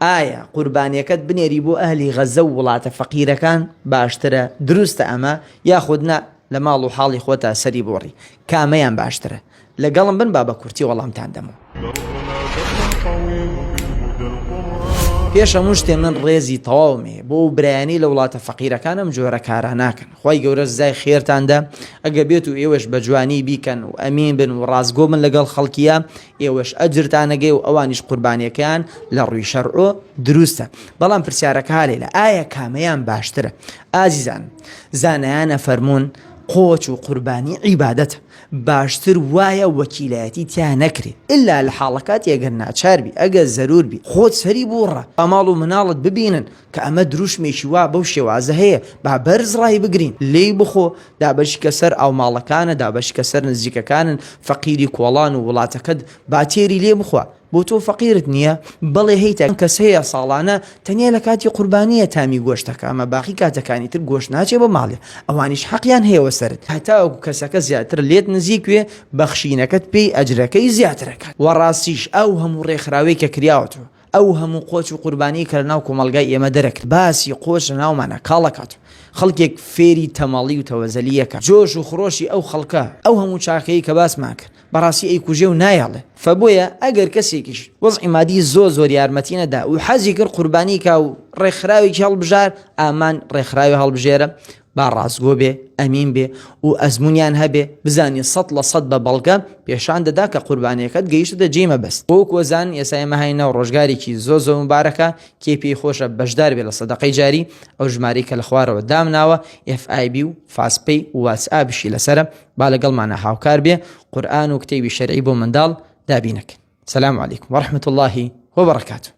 ئایا قوربانیەکەت بنێری بۆ ئەهلی غەزە و وڵاتە فەقیرەکان باشترە؟ دروستە ئەمە یاخودنا لە ماڵ و حاڵی خۆتە سەری بۆڕی کامەیان باشترە؟ لەگەڵم بن با بە کورتی وەڵامتان دەمەوە. پێش هەموو شتێ من ڕێزی تەواومێ بۆ برایانی لە وڵاتە فەقیرەکانم جۆرە کارە ناکەن. خی گەورە زای خێرتاندا ئەگە بێت و ئێوەش بە جوانی بیکەن و ئەمین بن و ڕازگۆ من لەگەڵ خەڵکیە ئێوەش ئەجرتانەگەی و ئەوانیش قوربانیەکەیان لە ڕووی شەرعۆ دروستە. بەڵام پرسیارەکە هالێ ئایا کامەیان باشترە؟ ئازیزان زانایانە فەرمونون قۆچ و قوربانی عیبادەتە، باشتر وایە وەکیلایەتی تیا نەکرێت ئللا لە حاڵەکات ئەگەر ناچاربی ئەگەر زەروربی خۆت سەری بۆڕە ئەماڵ و مناڵت ببینن کە ئەمە دروشمێکی وا بەو شێوازە هەیە با بەرز ڕای بگرین لێی بخۆ دابەشی کە سەر ئەو ماڵەکانە دابەشی کە سەر نزیکەکانن فەقیری کۆڵان و وڵاتەکەت باتێری لێ بخوا بۆ تۆ فەقیرت نییە بەڵێ هەیتە کەس هەیە ساڵانە تەنیا لە کاتی قوربانیە تامی گۆشتەکە ئەمە باقی کاتەکانی تر گۆشت ناچێ بە ماڵێ ئەوانیش حەقیان هەیەوە سرت هەتاوەکو کەسەکە زیاتر لێت نزیکوێ بەخشینەکەت پێی ئەجرەکەی زیاترەکات. وەڕاستیش ئەو هەموو ڕێکخراوەی کە کراوەتەوە ئەو هەموو قۆچ و قوربانی کە لە ناو کۆمەلگای ئێمە دەرەکرد باسی قۆچ لە ناومانە کاڵەکات خەڵکێک فێری تەماڵی و تەوەزەلیەکە جۆش و خڕۆشی ئەو خەڵکە ئەو هەموو چاکەی کە باسمان کرد بەڕاستی ئەی کوژێ و نایەڵێ. فبۆیە ئەگەر کەسێکیش وەزعی مادی زۆر یارمەتی نەدا و حەزی کرد قوربانی کا و ڕێکخراوێکی هەڵبژار ئامان ڕێکخراوی هەڵبژێرە با ڕازگۆ بێ ئەمین بێ و ئەزمونیان هەبێ بزانی 100% بە بەڵگە پێشان دەدا کە قوربانیەکەت گەیشتە جێمە بەست. بۆ کۆزان ئێستا ئێمە هاینەوە ڕۆژگارێکی زۆر مبارەکە کێ پێی خۆشە بەشدار بێ لە سەدەقەی جاری ئەو ژمارەی کە لە خوارەوە دامناوە FIB و فاسپەی و واتسئاپشی لەسرە با لەگەڵمانە هاوکار بێ قورئان و کتێبی شەرعی بۆ منداڵ دابینەکەن. سلام علیکم وەرحمەتوڵڵاهی وبەڕەکاتوه.